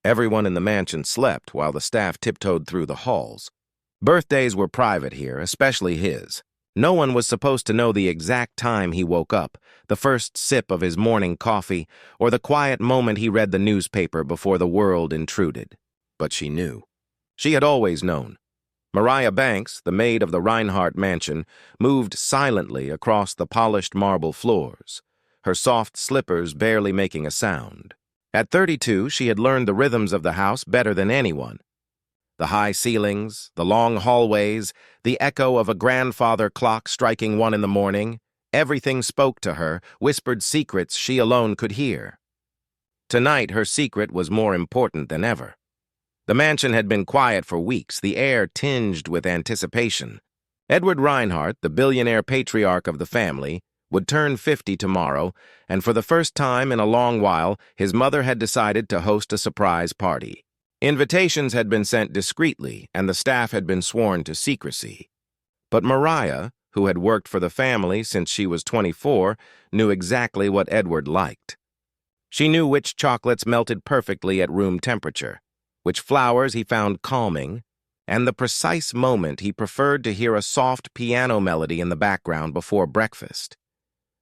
Everyone in the mansion slept while the staff tiptoed through the halls. Birthdays were private here, especially his. No one was supposed to know the exact time he woke up, the first sip of his morning coffee, or the quiet moment he read the newspaper before the world intruded. But she knew. She had always known. Mariah Banks, the maid of the Reinhardt mansion, moved silently across the polished marble floors, her soft slippers barely making a sound. At 32, she had learned the rhythms of the house better than anyone. The high ceilings, the long hallways, the echo of a grandfather clock striking 1 in the morning, everything spoke to her, whispered secrets she alone could hear. Tonight, her secret was more important than ever. The mansion had been quiet for weeks, the air tinged with anticipation. Edward Reinhardt, the billionaire patriarch of the family, would turn 50 tomorrow, and for the first time in a long while, his mother had decided to host a surprise party. Invitations had been sent discreetly, and the staff had been sworn to secrecy. But Mariah, who had worked for the family since she was 24, knew exactly what Edward liked. She knew which chocolates melted perfectly at room temperature, which flowers he found calming, and the precise moment he preferred to hear a soft piano melody in the background before breakfast.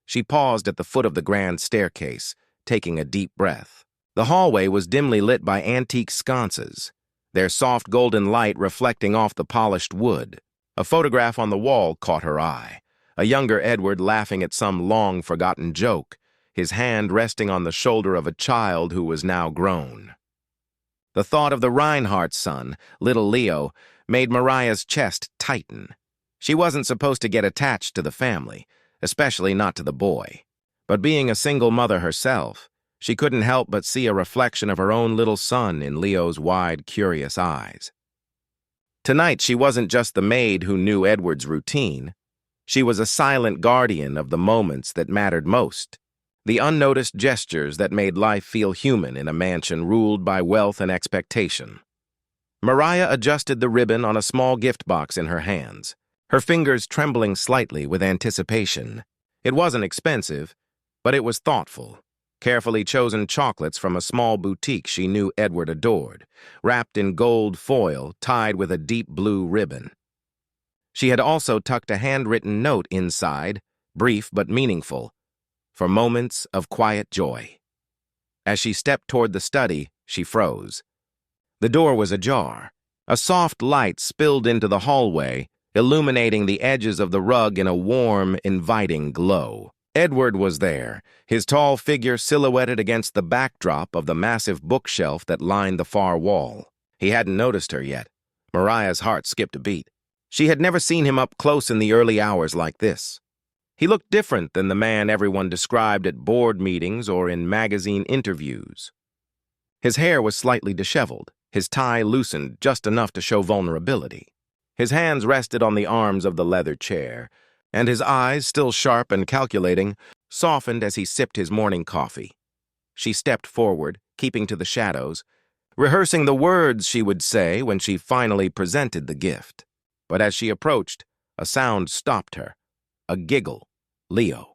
She paused at the foot of the grand staircase, taking a deep breath. The hallway was dimly lit by antique sconces, their soft golden light reflecting off the polished wood. A photograph on the wall caught her eye, a younger Edward laughing at some long-forgotten joke, his hand resting on the shoulder of a child who was now grown. The thought of the Reinhardt son, little Leo, made Mariah's chest tighten. She wasn't supposed to get attached to the family, especially not to the boy. But being a single mother herself, she couldn't help but see a reflection of her own little son in Leo's wide, curious eyes. Tonight, she wasn't just the maid who knew Edward's routine. She was a silent guardian of the moments that mattered most, the unnoticed gestures that made life feel human in a mansion ruled by wealth and expectation. Mariah adjusted the ribbon on a small gift box in her hands, her fingers trembling slightly with anticipation. It wasn't expensive, but it was thoughtful. Carefully chosen chocolates from a small boutique she knew Edward adored, wrapped in gold foil tied with a deep blue ribbon. She had also tucked a handwritten note inside, brief but meaningful, for moments of quiet joy. As she stepped toward the study, she froze. The door was ajar. A soft light spilled into the hallway, illuminating the edges of the rug in a warm, inviting glow. Edward was there, his tall figure silhouetted against the backdrop of the massive bookshelf that lined the far wall. He hadn't noticed her yet. Mariah's heart skipped a beat. She had never seen him up close in the early hours like this. He looked different than the man everyone described at board meetings or in magazine interviews. His hair was slightly disheveled, his tie loosened just enough to show vulnerability. His hands rested on the arms of the leather chair, and his eyes, still sharp and calculating, softened as he sipped his morning coffee. She stepped forward, keeping to the shadows, rehearsing the words she would say when she finally presented the gift. But as she approached, a sound stopped her. A giggle. Leo.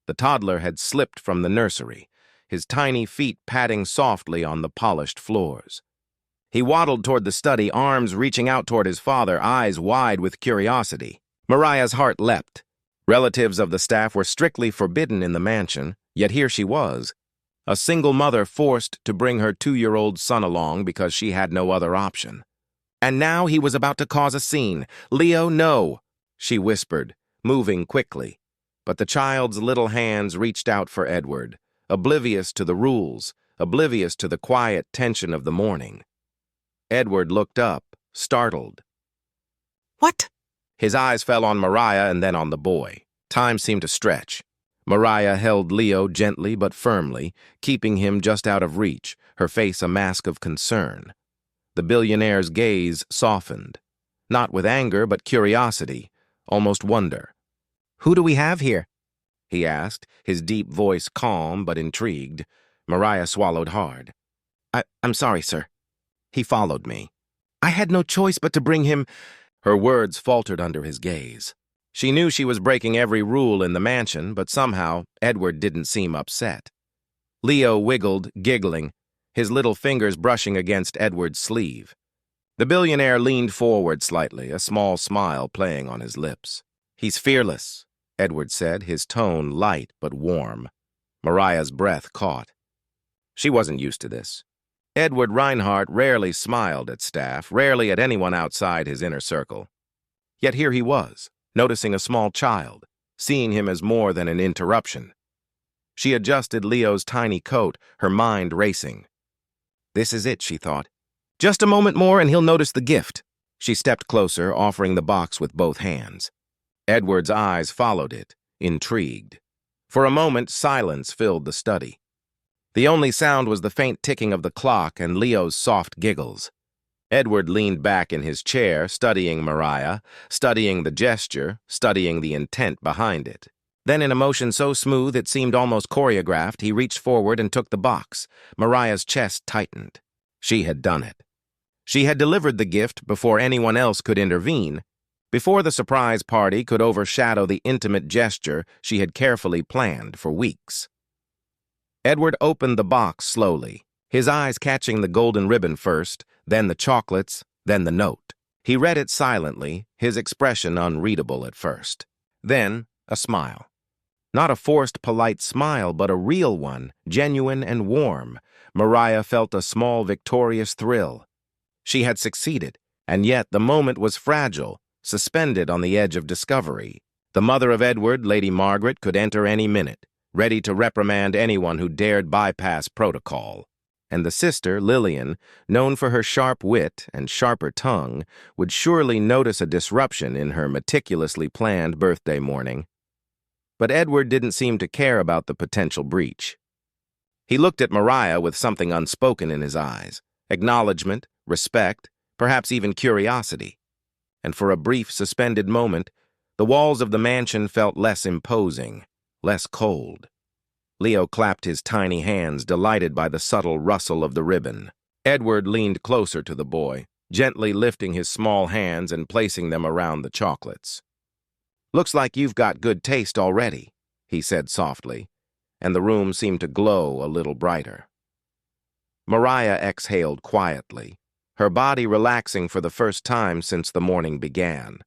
The toddler had slipped from the nursery, his tiny feet padding softly on the polished floors. He waddled toward the study, arms reaching out toward his father, eyes wide with curiosity. Mariah's heart leapt. Relatives of the staff were strictly forbidden in the mansion, yet here she was, a single mother forced to bring her 2-year-old son along because she had no other option. And now he was about to cause a scene. "Leo, no," she whispered, moving quickly. But the child's little hands reached out for Edward, oblivious to the rules, oblivious to the quiet tension of the morning. Edward looked up, startled. "What?" His eyes fell on Mariah and then on the boy. Time seemed to stretch. Mariah held Leo gently but firmly, keeping him just out of reach, her face a mask of concern. The billionaire's gaze softened, not with anger but curiosity, almost wonder. "Who do we have here?" he asked, his deep voice calm but intrigued. Mariah swallowed hard. I'm sorry, sir." "He followed me." "I had no choice but to bring him—" Her words faltered under his gaze. She knew she was breaking every rule in the mansion, but somehow Edward didn't seem upset. Leo wiggled, giggling, his little fingers brushing against Edward's sleeve. The billionaire leaned forward slightly, a small smile playing on his lips. "He's fearless," Edward said, his tone light but warm. Mariah's breath caught. She wasn't used to this. Edward Reinhardt rarely smiled at staff, rarely at anyone outside his inner circle. Yet here he was, noticing a small child, seeing him as more than an interruption. She adjusted Leo's tiny coat, her mind racing. This is it, she thought. Just a moment more and he'll notice the gift. She stepped closer, offering the box with both hands. Edward's eyes followed it, intrigued. For a moment, silence filled the study. The only sound was the faint ticking of the clock and Leo's soft giggles. Edward leaned back in his chair, studying Mariah, studying the gesture, studying the intent behind it. Then, in a motion so smooth it seemed almost choreographed, he reached forward and took the box. Mariah's chest tightened. She had done it. She had delivered the gift before anyone else could intervene, before the surprise party could overshadow the intimate gesture she had carefully planned for weeks. Edward opened the box slowly, his eyes catching the golden ribbon first, then the chocolates, then the note. He read it silently, his expression unreadable at first. Then, a smile. Not a forced, polite smile, but a real one, genuine and warm. Mariah felt a small, victorious thrill. She had succeeded, and yet the moment was fragile, suspended on the edge of discovery. The mother of Edward, Lady Margaret, could enter any minute, ready to reprimand anyone who dared bypass protocol. And the sister, Lillian, known for her sharp wit and sharper tongue, would surely notice a disruption in her meticulously planned birthday morning. But Edward didn't seem to care about the potential breach. He looked at Mariah with something unspoken in his eyes, acknowledgement, respect, perhaps even curiosity. And for a brief, suspended moment, the walls of the mansion felt less imposing, less cold. Leo clapped his tiny hands, delighted by the subtle rustle of the ribbon. Edward leaned closer to the boy, gently lifting his small hands and placing them around the chocolates. "Looks like you've got good taste already," he said softly, and the room seemed to glow a little brighter. Mariah exhaled quietly, her body relaxing for the first time since the morning began.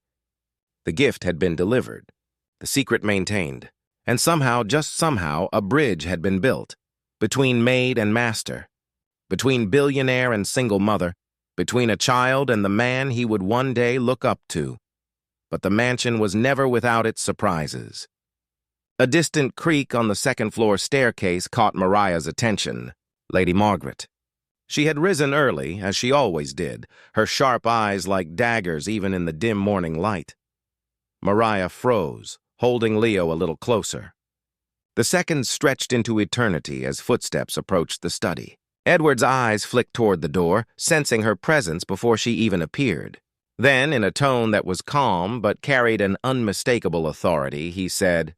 The gift had been delivered, the secret maintained, and somehow, just somehow, a bridge had been built between maid and master, between billionaire and single mother, between a child and the man he would one day look up to. But the mansion was never without its surprises. A distant creak on the second-floor staircase caught Mariah's attention. Lady Margaret. She had risen early, as she always did, her sharp eyes like daggers even in the dim morning light. Mariah froze, holding Leo a little closer. The seconds stretched into eternity as footsteps approached the study. Edward's eyes flicked toward the door, sensing her presence before she even appeared. Then, in a tone that was calm but carried an unmistakable authority, he said,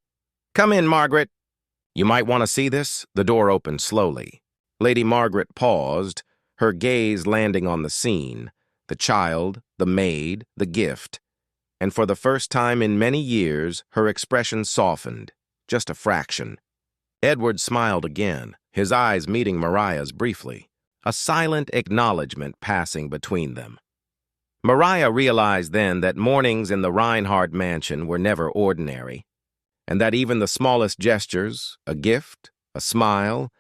"Come in, Margaret." "You might want to see this." The door opened slowly. Lady Margaret paused, her gaze landing on the scene, the child, the maid, the gift, and for the first time in many years, her expression softened, just a fraction. Edward smiled again, his eyes meeting Mariah's briefly, a silent acknowledgement passing between them. Mariah realized then that mornings in the Reinhardt mansion were never ordinary, and that even the smallest gestures, a gift, a smile,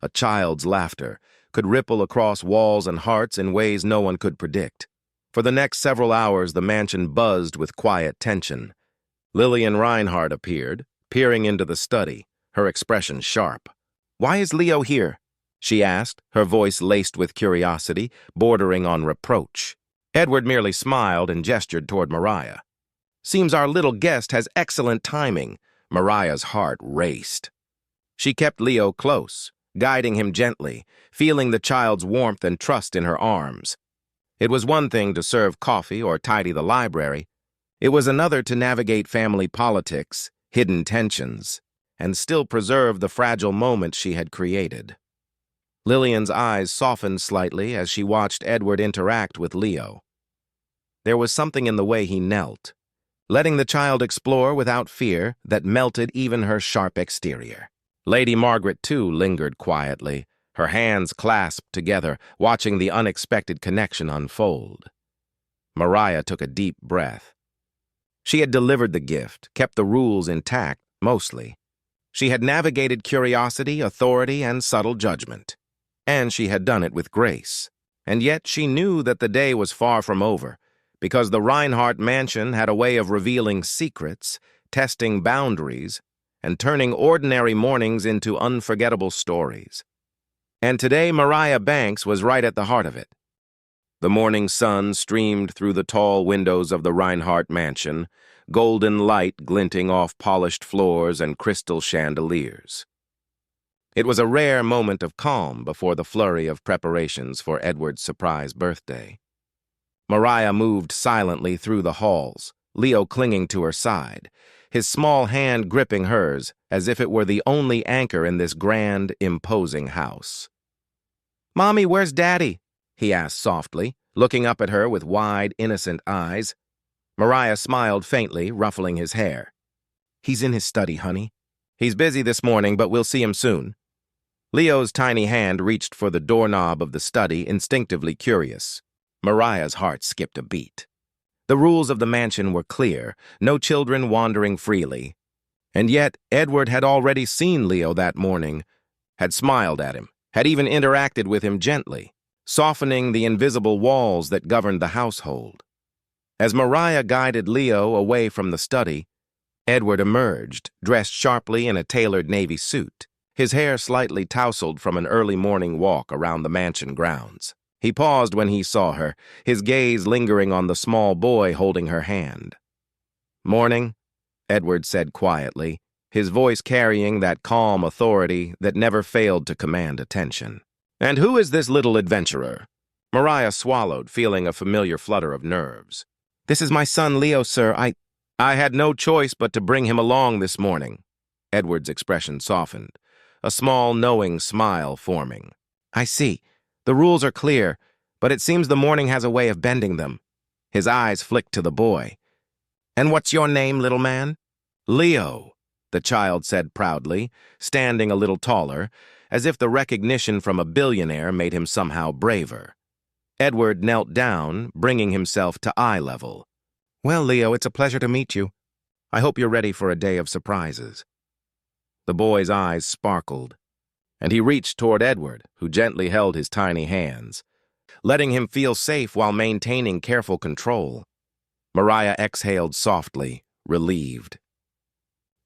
a child's laughter, could ripple across walls and hearts in ways no one could predict. For the next several hours, the mansion buzzed with quiet tension. Lillian Reinhardt appeared, peering into the study, her expression sharp. "Why is Leo here?" she asked, her voice laced with curiosity, bordering on reproach. Edward merely smiled and gestured toward Mariah. "Seems our little guest has excellent timing." Mariah's heart raced. She kept Leo close, guiding him gently, feeling the child's warmth and trust in her arms. It was one thing to serve coffee or tidy the library. It was another to navigate family politics, hidden tensions, and still preserve the fragile moment she had created. Lillian's eyes softened slightly as she watched Edward interact with Leo. There was something in the way he knelt, letting the child explore without fear that melted even her sharp exterior. Lady Margaret, too, lingered quietly, her hands clasped together, watching the unexpected connection unfold. Mariah took a deep breath. She had delivered the gift, kept the rules intact, mostly. She had navigated curiosity, authority, and subtle judgment. And she had done it with grace. And yet she knew that the day was far from over, because the Reinhardt mansion had a way of revealing secrets, testing boundaries, and turning ordinary mornings into unforgettable stories. And today Mariah Banks was right at the heart of it. The morning sun streamed through the tall windows of the Reinhardt mansion, golden light glinting off polished floors and crystal chandeliers. It was a rare moment of calm before the flurry of preparations for Edward's surprise birthday. Mariah moved silently through the halls, Leo clinging to her side, his small hand gripping hers as if it were the only anchor in this grand, imposing house. "Mommy, where's Daddy?" he asked softly, looking up at her with wide, innocent eyes. Mariah smiled faintly, ruffling his hair. "He's in his study, honey. He's busy this morning, but we'll see him soon." Leo's tiny hand reached for the doorknob of the study, instinctively curious. Mariah's heart skipped a beat. The rules of the mansion were clear, no children wandering freely. And yet Edward had already seen Leo that morning, had smiled at him, had even interacted with him gently, softening the invisible walls that governed the household. As Mariah guided Leo away from the study, Edward emerged, dressed sharply in a tailored navy suit, his hair slightly tousled from an early morning walk around the mansion grounds. He paused when he saw her, his gaze lingering on the small boy holding her hand. "Morning," Edward said quietly, his voice carrying that calm authority that never failed to command attention. "And who is this little adventurer?" Mariah swallowed, feeling a familiar flutter of nerves. "This is my son Leo, sir. I had no choice but to bring him along this morning." Edward's expression softened, a small, knowing smile forming. "I see. The rules are clear, but it seems the morning has a way of bending them." His eyes flicked to the boy. "And what's your name, little man?" "Leo," the child said proudly, standing a little taller, as if the recognition from a billionaire made him somehow braver. Edward knelt down, bringing himself to eye level. "Well, Leo, it's a pleasure to meet you. I hope you're ready for a day of surprises." The boy's eyes sparkled, and he reached toward Edward, who gently held his tiny hands, letting him feel safe while maintaining careful control. Mariah exhaled softly, relieved.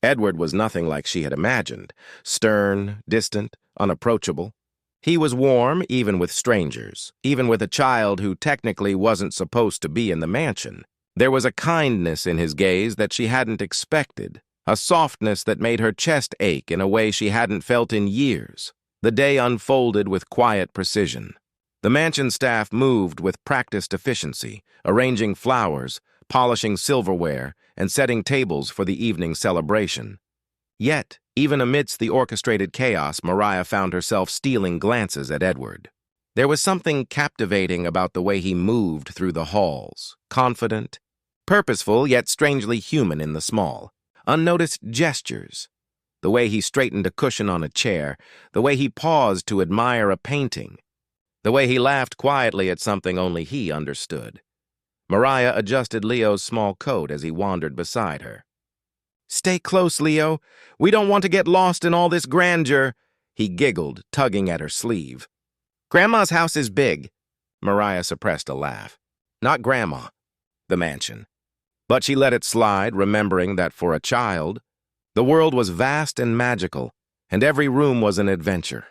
Edward was nothing like she had imagined, stern, distant, unapproachable. He was warm even with strangers, even with a child who technically wasn't supposed to be in the mansion. There was a kindness in his gaze that she hadn't expected, a softness that made her chest ache in a way she hadn't felt in years. The day unfolded with quiet precision. The mansion staff moved with practiced efficiency, arranging flowers, polishing silverware, and setting tables for the evening celebration. Yet, even amidst the orchestrated chaos, Mariah found herself stealing glances at Edward. There was something captivating about the way he moved through the halls, confident, purposeful yet strangely human in the small. Unnoticed gestures, the way he straightened a cushion on a chair, the way he paused to admire a painting, the way he laughed quietly at something only he understood. Mariah adjusted Leo's small coat as he wandered beside her. "Stay close, Leo. We don't want to get lost in all this grandeur," he giggled, tugging at her sleeve. "Grandma's house is big." Mariah suppressed a laugh. "Not Grandma, the mansion." But she let it slide, remembering that for a child, the world was vast and magical, and every room was an adventure.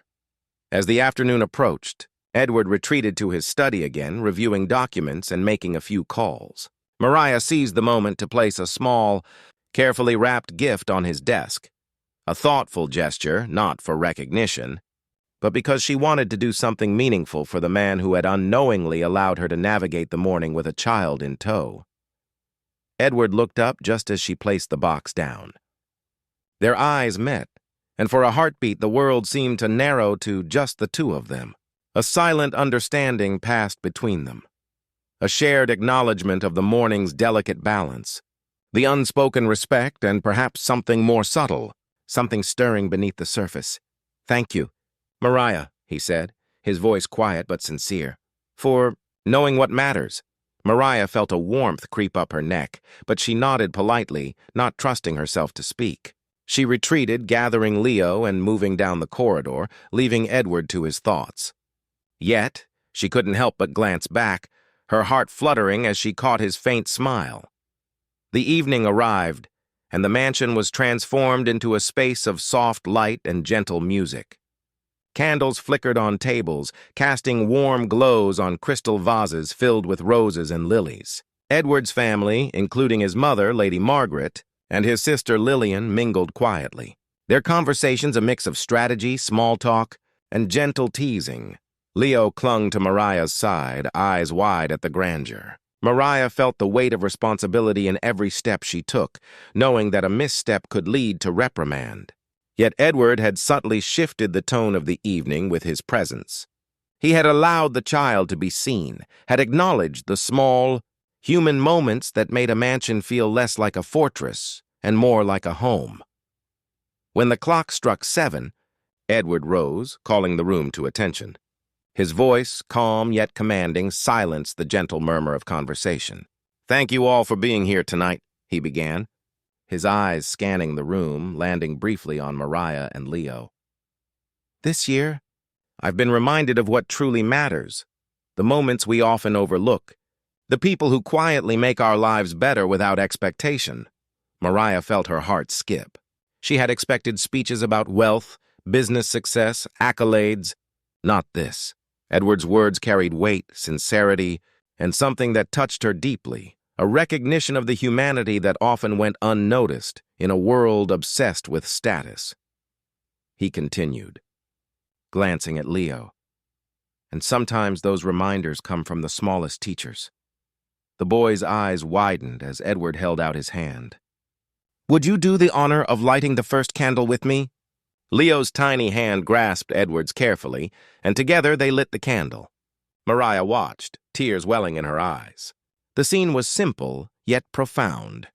As the afternoon approached, Edward retreated to his study again, reviewing documents and making a few calls. Mariah seized the moment to place a small, carefully wrapped gift on his desk. A thoughtful gesture, not for recognition, but because she wanted to do something meaningful for the man who had unknowingly allowed her to navigate the morning with a child in tow. Edward looked up just as she placed the box down. Their eyes met, and for a heartbeat the world seemed to narrow to just the two of them. A silent understanding passed between them. A shared acknowledgement of the morning's delicate balance, the unspoken respect, and perhaps something more subtle, something stirring beneath the surface. "Thank you, Mariah," he said, his voice quiet but sincere. For knowing what matters. Mariah felt a warmth creep up her neck, but she nodded politely, not trusting herself to speak. She retreated, gathering Leo and moving down the corridor, leaving Edward to his thoughts. Yet, she couldn't help but glance back, her heart fluttering as she caught his faint smile. The evening arrived, and the mansion was transformed into a space of soft light and gentle music. Candles flickered on tables, casting warm glows on crystal vases filled with roses and lilies. Edward's family, including his mother, Lady Margaret, and his sister Lillian, mingled quietly. Their conversations a mix of strategy, small talk, and gentle teasing. Leo clung to Mariah's side, eyes wide at the grandeur. Mariah felt the weight of responsibility in every step she took, knowing that a misstep could lead to reprimand. Yet Edward had subtly shifted the tone of the evening with his presence. He had allowed the child to be seen, had acknowledged the small, human moments that made a mansion feel less like a fortress and more like a home. When the clock struck 7, Edward rose, calling the room to attention. His voice, calm yet commanding, silenced the gentle murmur of conversation. "Thank you all for being here tonight," he began, his eyes scanning the room, landing briefly on Mariah and Leo. "This year, I've been reminded of what truly matters, the moments we often overlook, the people who quietly make our lives better without expectation." Mariah felt her heart skip. She had expected speeches about wealth, business success, accolades. Not this. Edward's words carried weight, sincerity, and something that touched her deeply, a recognition of the humanity that often went unnoticed in a world obsessed with status. He continued, glancing at Leo. "And sometimes those reminders come from the smallest teachers." The boy's eyes widened as Edward held out his hand. "Would you do the honor of lighting the first candle with me?" Leo's tiny hand grasped Edward's carefully, and together they lit the candle. Mariah watched, tears welling in her eyes. The scene was simple, yet profound.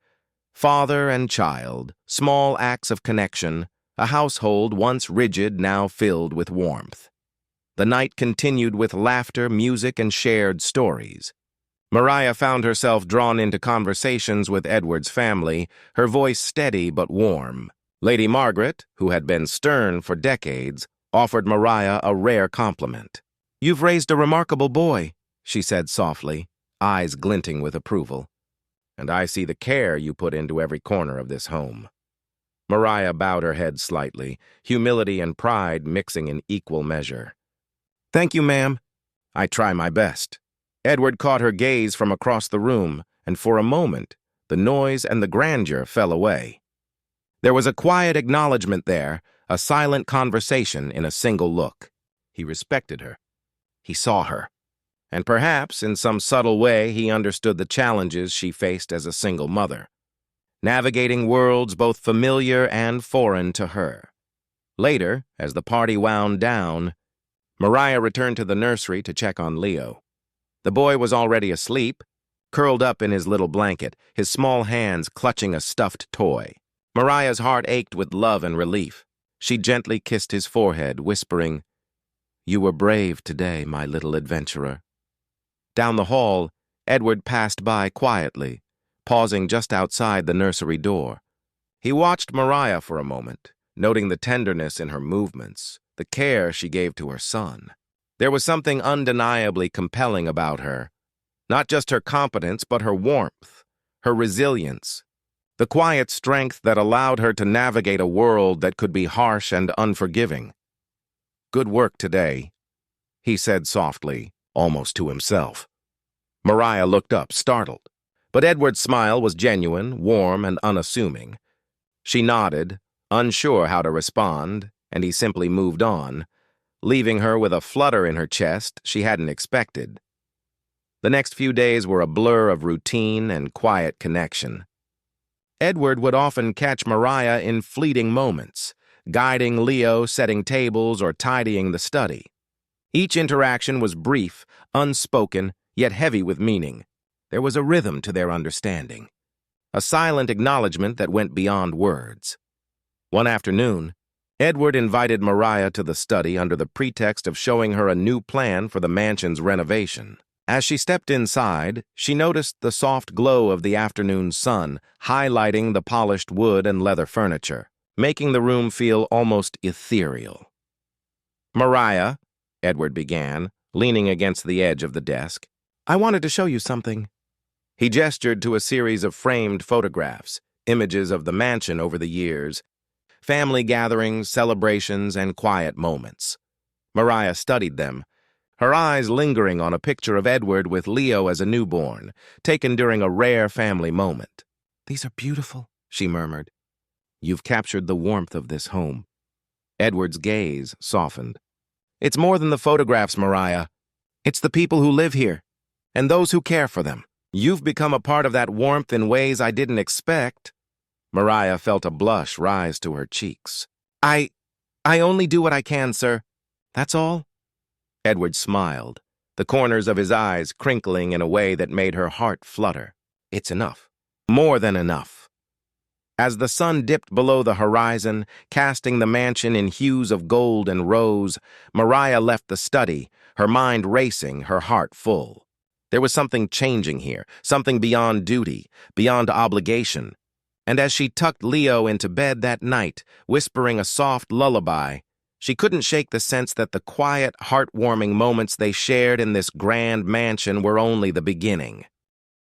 Father and child, small acts of connection, a household once rigid now filled with warmth. The night continued with laughter, music, and shared stories. Mariah found herself drawn into conversations with Edward's family, her voice steady but warm. Lady Margaret, who had been stern for decades, offered Mariah a rare compliment. "You've raised a remarkable boy," she said softly, eyes glinting with approval. "And I see the care you put into every corner of this home." Mariah bowed her head slightly, humility and pride mixing in equal measure. "Thank you, ma'am. I try my best." Edward caught her gaze from across the room, and for a moment, the noise and the grandeur fell away. There was a quiet acknowledgement there, a silent conversation in a single look. He respected her. He saw her. And perhaps, in some subtle way, he understood the challenges she faced as a single mother, navigating worlds both familiar and foreign to her. Later, as the party wound down, Mariah returned to the nursery to check on Leo. The boy was already asleep, curled up in his little blanket, his small hands clutching a stuffed toy. Mariah's heart ached with love and relief. She gently kissed his forehead, whispering, "You were brave today, my little adventurer." Down the hall, Edward passed by quietly, pausing just outside the nursery door. He watched Mariah for a moment, noting the tenderness in her movements, the care she gave to her son. There was something undeniably compelling about her, not just her competence, but her warmth, her resilience, the quiet strength that allowed her to navigate a world that could be harsh and unforgiving. "Good work today," he said softly, almost to himself. Mariah looked up, startled, but Edward's smile was genuine, warm, and unassuming. She nodded, unsure how to respond, and he simply moved on, leaving her with a flutter in her chest she hadn't expected. The next few days were a blur of routine and quiet connection. Edward would often catch Mariah in fleeting moments, guiding Leo, setting tables, or tidying the study. Each interaction was brief, unspoken, yet heavy with meaning. There was a rhythm to their understanding, a silent acknowledgement that went beyond words. One afternoon, Edward invited Mariah to the study under the pretext of showing her a new plan for the mansion's renovation. As she stepped inside, she noticed the soft glow of the afternoon sun highlighting the polished wood and leather furniture, making the room feel almost ethereal. "Mariah," Edward began, leaning against the edge of the desk, "I wanted to show you something." He gestured to a series of framed photographs, images of the mansion over the years, family gatherings, celebrations, and quiet moments. Mariah studied them, her eyes lingering on a picture of Edward with Leo as a newborn, taken during a rare family moment. "These are beautiful," she murmured. "You've captured the warmth of this home." Edward's gaze softened. "It's more than the photographs, Mariah. It's the people who live here, and those who care for them. You've become a part of that warmth in ways I didn't expect." Mariah felt a blush rise to her cheeks. I only do what I can, sir. That's all." Edward smiled, the corners of his eyes crinkling in a way that made her heart flutter. It's enough. More than enough. As the sun dipped below the horizon, casting the mansion in hues of gold and rose, Mariah left the study, her mind racing, her heart full. There was something changing here, something beyond duty, beyond obligation. And as she tucked Leo into bed that night, whispering a soft lullaby, she couldn't shake the sense that the quiet, heartwarming moments they shared in this grand mansion were only the beginning.